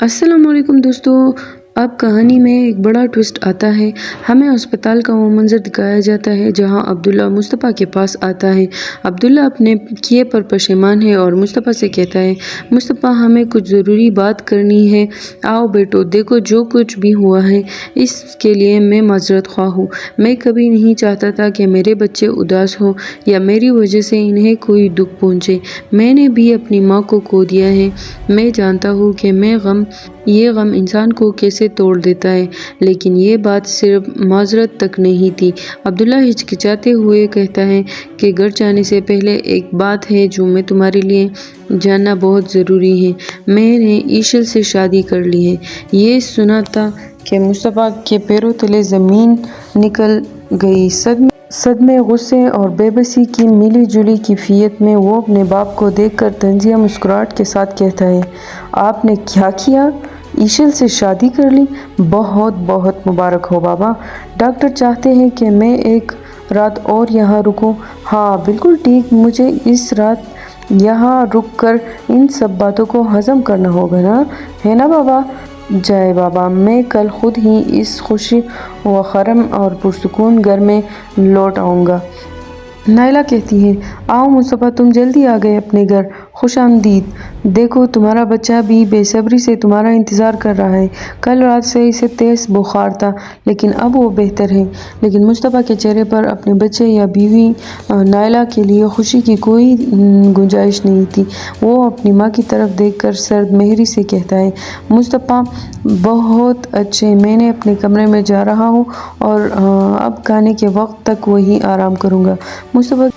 अस्सलाम वालेकुम दोस्तों। अब कहानी में एक बड़ा ट्विस्ट आता है। हमें अस्पताल का वो मंजर दिखाया जाता है जहां अब्दुल्ला मुस्तफ़ा के पास आता है। अब्दुल्ला अपने किए पर पशेमान है और मुस्तफ़ा से कहता है, मुस्तफ़ा हमें कुछ ज़रूरी बात करनी है। आओ बेटो, देखो जो कुछ भी हुआ है इसके लिए मैं माजरत ख्वाह हूँ। मैं कभी नहीं चाहता था कि मेरे बच्चे उदास हो या मेरी वजह से इन्हें कोई दुख पहुँचे। मैंने भी अपनी माँ को खो दिया है। मैं जानता हूँ कि ये गम इंसान को कैसे तोड़ देता है, लेकिन ये बात सिर्फ माजरत तक नहीं थी। अब्दुल्ला हिचकिचाते हुए कहता है कि घर जाने से पहले एक बात है जो मैं तुम्हारे लिए जानना बहुत ज़रूरी है। मैंने ईशल से शादी कर ली है। ये सुना था कि मुस्तफ़ा के पैरों तले ज़मीन निकल गई। सदमे, गुस्से और बेबसी की मिली जुली कैफियत में वो अपने बाप को देखकर तंजिया मुस्कुराहट के साथ कहता है, आपने क्या किया? ईशल से शादी कर ली? बहुत बहुत मुबारक हो बाबा। डॉक्टर चाहते हैं कि मैं एक रात और यहाँ रुकूं। हाँ बिल्कुल ठीक, मुझे इस रात यहाँ रुककर इन सब बातों को हज़म करना होगा ना, है ना बाबा? जय बाबा, मैं कल खुद ही इस खुशी व खरम और पुरसुकून घर में लौट आऊँगा। नायला कहती है, आओ मुस्तफ़ा, तुम जल्दी आ गए अपने घर, खुश आमदीद। देखो तुम्हारा बच्चा भी बेसब्री से तुम्हारा इंतज़ार कर रहा है। कल रात से इसे तेज़ बुखार था, लेकिन अब वो बेहतर है। लेकिन मुस्तफ़ा के चेहरे पर अपने बच्चे या बीवी नायला के लिए खुशी की कोई गुंजाइश नहीं थी। वो अपनी माँ की तरफ देखकर सर्द मेहरी से कहता है, मुस्तफ़ा बहुत अच्छे, मैंने अपने कमरे में जा रहा हूँ और अब खाने के वक्त तक वहीं आराम करूँगा। मुस्तफ़ा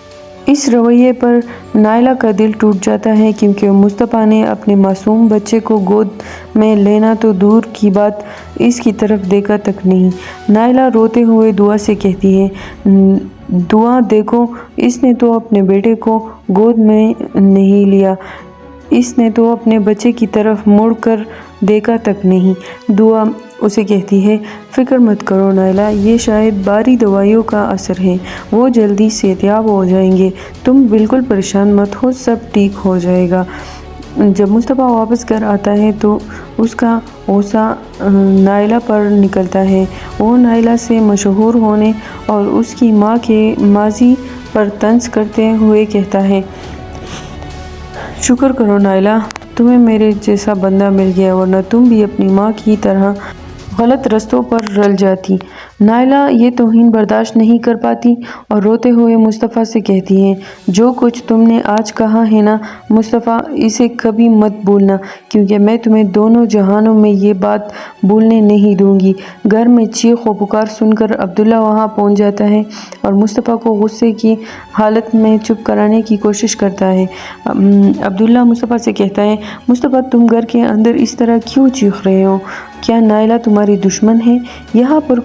इस रवैये पर नायला का दिल टूट जाता है, क्योंकि मुस्तफ़ा ने अपने मासूम बच्चे को गोद में लेना तो दूर की बात, इसकी तरफ देखा तक नहीं। नायला रोते हुए दुआ से कहती है, दुआ देखो, इसने तो अपने बेटे को गोद में नहीं लिया, इसने तो अपने बच्चे की तरफ मुड़ कर देखा तक नहीं। दुआ उसे कहती है, फ़िक्र मत करो नायला, ये शायद बारी दवाइयों का असर है, वो जल्दी सेहतयाब हो जाएंगे। तुम बिल्कुल परेशान मत हो, सब ठीक हो जाएगा। जब मुस्तफ़ा वापस घर आता है तो उसका गुस्सा नायला पर निकलता है। वो नायला से मशहूर होने और उसकी माँ के माजी पर तंज करते हुए कहता है, शुक्र करो नायला, तुम्हें मेरे जैसा बंदा मिल गया, वरना तुम भी अपनी माँ की तरह गलत रस्तों पर रल जाती। नायला ये तौहीन बर्दाश्त नहीं कर पाती और रोते हुए मुस्तफ़ा से कहती है, जो कुछ तुमने आज कहा है ना मुस्तफ़ा, इसे कभी मत भूलना, क्योंकि मैं तुम्हें दोनों जहानों में ये बात भूलने नहीं दूंगी। घर में चीख व पुकार सुनकर अब्दुल्ला वहाँ पहुँच जाता है और मुस्तफ़ा को गुस्से की हालत में चुप कराने की कोशिश करता है। अब्दुल्ला मुस्तफ़ा से कहता है, मुस्तफ़ा तुम घर के अंदर इस तरह क्यों चीख रहे हो? क्या नायला तुम्हारी दुश्मन है? यहाँ पर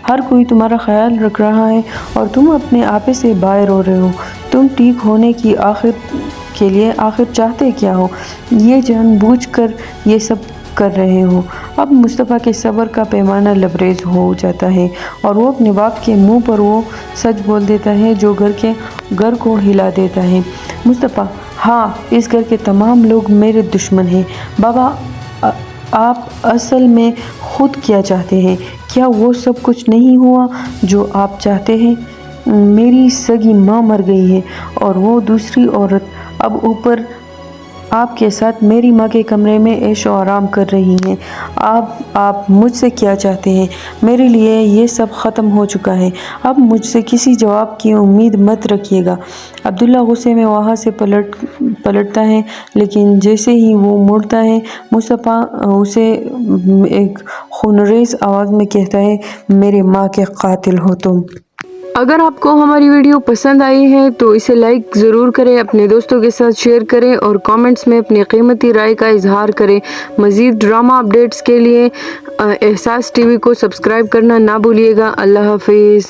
हर कोई तुम्हारा ख्याल रख रहा है और तुम अपने आपे से बाहर हो रहे हो। तुम ठीक होने की आखिर चाहते क्या हो? ये जानबूझकर ये सब कर रहे हो। अब मुस्तफ़ा के सब्र का पैमाना लबरेज हो जाता है और वो अपने बाप के मुंह पर वो सच बोल देता है जो घर को हिला देता है। मुस्तफ़ा, हाँ, इस घर के तमाम लोग मेरे दुश्मन हैं। बाबा, आप असल में खुद क्या चाहते हैं? क्या वो सब कुछ नहीं हुआ जो आप चाहते हैं? मेरी सगी माँ मर गई है और वो दूसरी औरत अब ऊपर आपके साथ मेरी माँ के कमरे में ऐशो आराम कर रही हैं। आप मुझसे क्या चाहते हैं? मेरे लिए ये सब ख़त्म हो चुका है। अब मुझसे किसी जवाब की उम्मीद मत रखिएगा। अब्दुल्ला गुस्से में वहाँ से पलटता है, लेकिन जैसे ही वो मुड़ता है मुस्तफ़ा उसे एक खूनरेज़ आवाज़ में कहता है, मेरे माँ के कातिल हो तुम। अगर आपको हमारी वीडियो पसंद आई है तो इसे लाइक ज़रूर करें, अपने दोस्तों के साथ शेयर करें और कमेंट्स में अपनी कीमती राय का इजहार करें। मज़ीद ड्रामा अपडेट्स के लिए एहसास टीवी को सब्सक्राइब करना ना भूलिएगा। अल्लाह हाफिज़।